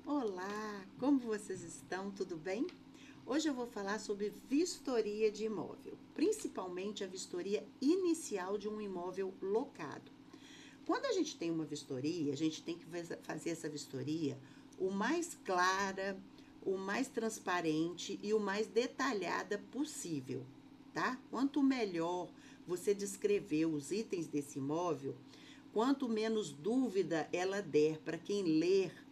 Olá, como vocês estão? Tudo bem? Hoje eu vou falar sobre vistoria de imóvel, principalmente a vistoria inicial de um imóvel locado. Quando a gente tem uma vistoria, a gente tem que fazer essa vistoria o mais clara, o mais transparente e o mais detalhada possível, tá? Quanto melhor você descrever os itens desse imóvel, quanto menos dúvida ela der para quem ler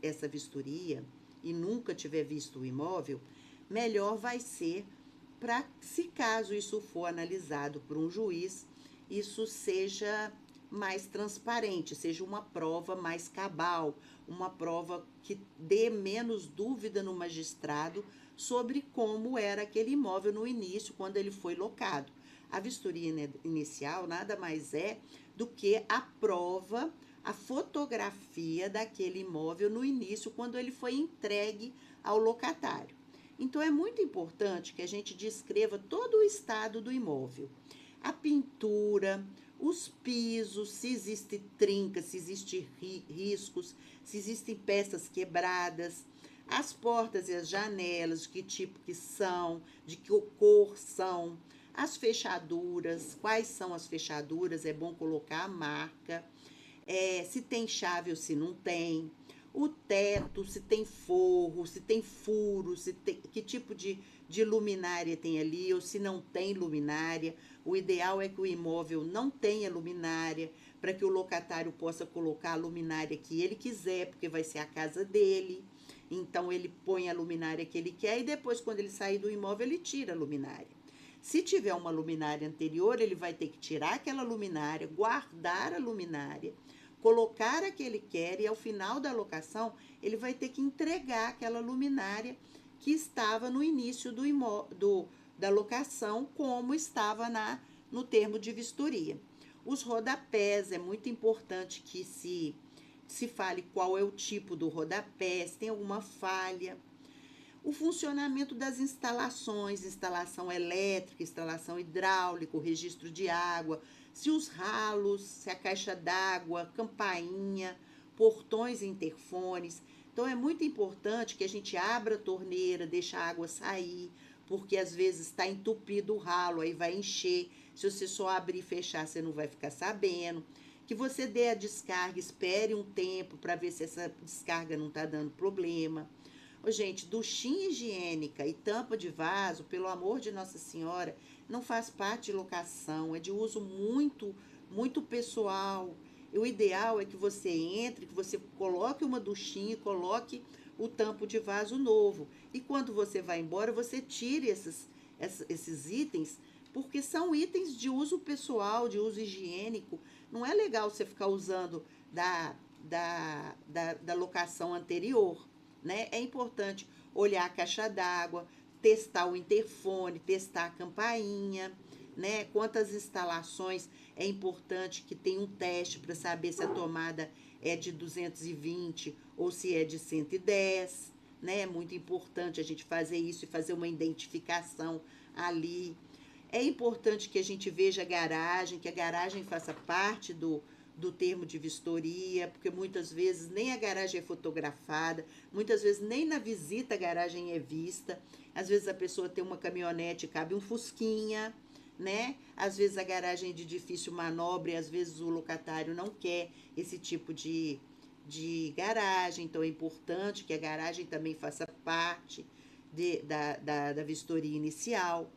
essa vistoria e nunca tiver visto o imóvel, melhor vai ser para, se caso isso for analisado por um juiz, isso seja mais transparente, seja uma prova mais cabal, uma prova que dê menos dúvida no magistrado sobre como era aquele imóvel no início, quando ele foi locado. A vistoria inicial nada mais é do que a prova, a fotografia daquele imóvel no início, quando ele foi entregue ao locatário. Então, é muito importante que a gente descreva todo o estado do imóvel. A pintura, os pisos, se existe trinca, se existem riscos, se existem peças quebradas, as portas e as janelas, de que tipo que são, de que cor são, as fechaduras, quais são as fechaduras, é bom colocar a marca, se tem chave ou se não tem, o teto, se tem forro, se tem furo, se tem, que tipo de luminária tem ali, ou se não tem luminária. O ideal é que o imóvel não tenha luminária, para que o locatário possa colocar a luminária que ele quiser, porque vai ser a casa dele. Então, ele põe a luminária que ele quer e depois, quando ele sair do imóvel, ele tira a luminária. Se tiver uma luminária anterior, ele vai ter que tirar aquela luminária, guardar a luminária, colocar a que ele quer e ao final da locação ele vai ter que entregar aquela luminária que estava no início da locação, como estava no termo de vistoria. Os rodapés, é muito importante que se fale qual é o tipo do rodapé, se tem alguma falha. O funcionamento das instalações, instalação elétrica, instalação hidráulica, o registro de água, se os ralos, se a caixa d'água, campainha, portões e interfones. Então, é muito importante que a gente abra a torneira, deixe a água sair, porque às vezes está entupido o ralo, aí vai encher. Se você só abrir e fechar, você não vai ficar sabendo. Que você dê a descarga, espere um tempo para ver se essa descarga não está dando problema. Ô, gente, duchinha higiênica e tampa de vaso, pelo amor de Nossa Senhora, não faz parte de locação, é de uso muito, muito pessoal. E o ideal é que você entre, que você coloque uma duchinha e coloque o tampo de vaso novo. E quando você vai embora, você tire esses itens, porque são itens de uso pessoal, de uso higiênico. Não é legal você ficar usando da locação anterior, né? É importante olhar a caixa d'água, testar o interfone, testar a campainha, né? Quantas instalações é importante que tenha um teste para saber se a tomada é de 220 ou se é de 110, né? É muito importante a gente fazer isso e fazer uma identificação ali. É importante que a gente veja a garagem, que a garagem faça parte do termo de vistoria, porque muitas vezes nem a garagem é fotografada, muitas vezes nem na visita a garagem é vista. Às vezes a pessoa tem uma caminhonete, cabe um fusquinha, né? Às vezes a garagem é de difícil manobra e às vezes o locatário não quer esse tipo de garagem, então é importante que a garagem também faça parte da vistoria inicial.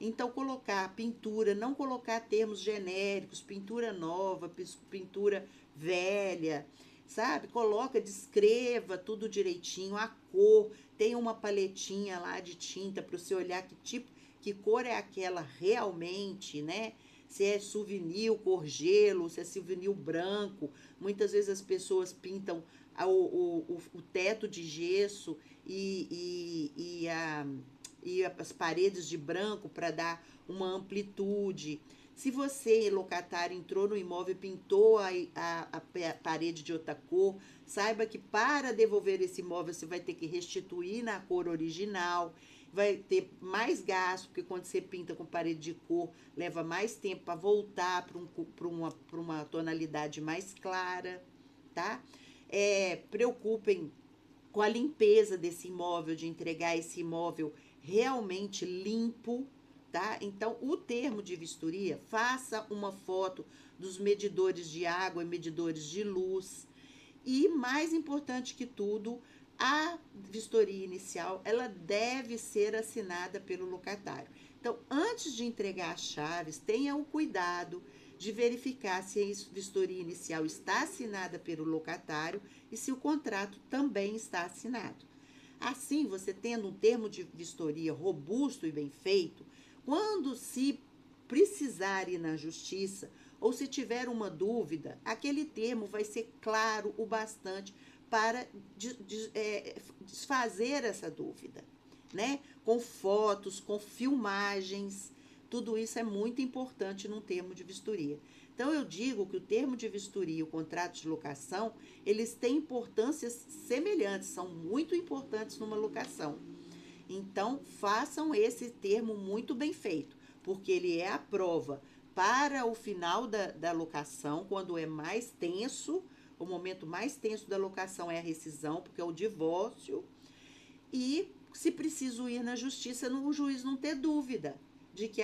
Então, colocar pintura, não colocar termos genéricos, pintura nova, pintura velha, sabe? Coloca, descreva tudo direitinho, a cor, tem uma paletinha lá de tinta para você olhar que tipo, que cor é aquela realmente, né? Se é souvenir, cor gelo, se é souvenir branco. Muitas vezes as pessoas pintam o teto de gesso e as paredes de branco para dar uma amplitude. Se você, locatário, entrou no imóvel e pintou a parede de outra cor, saiba que para devolver esse imóvel você vai ter que restituir na cor original, vai ter mais gasto, porque quando você pinta com parede de cor, leva mais tempo para voltar para uma tonalidade mais clara, tá? Preocupem com a limpeza desse imóvel, de entregar esse imóvel realmente limpo, tá? Então, o termo de vistoria, faça uma foto dos medidores de água e medidores de luz. E mais importante que tudo, a vistoria inicial, ela deve ser assinada pelo locatário. Então, antes de entregar as chaves, tenha o cuidado de verificar se a vistoria inicial está assinada pelo locatário e se o contrato também está assinado. Assim, você tendo um termo de vistoria robusto e bem feito, quando se precisar ir na justiça ou se tiver uma dúvida, aquele termo vai ser claro o bastante para desfazer essa dúvida, né? Com fotos, com filmagens, tudo isso é muito importante num termo de vistoria. Então, eu digo que o termo de vistoria e o contrato de locação, eles têm importâncias semelhantes, são muito importantes numa locação. Então, façam esse termo muito bem feito, porque ele é a prova para o final da locação, quando é mais tenso, o momento mais tenso da locação é a rescisão, porque é o divórcio, e se preciso ir na justiça, o juiz não ter dúvida de que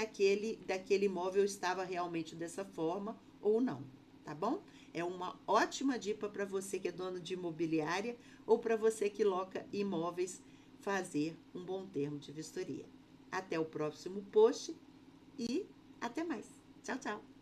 daquele imóvel estava realmente dessa forma ou não, tá bom? É uma ótima dica para você que é dono de imobiliária ou para você que loca imóveis fazer um bom termo de vistoria. Até o próximo post e até mais. Tchau, tchau.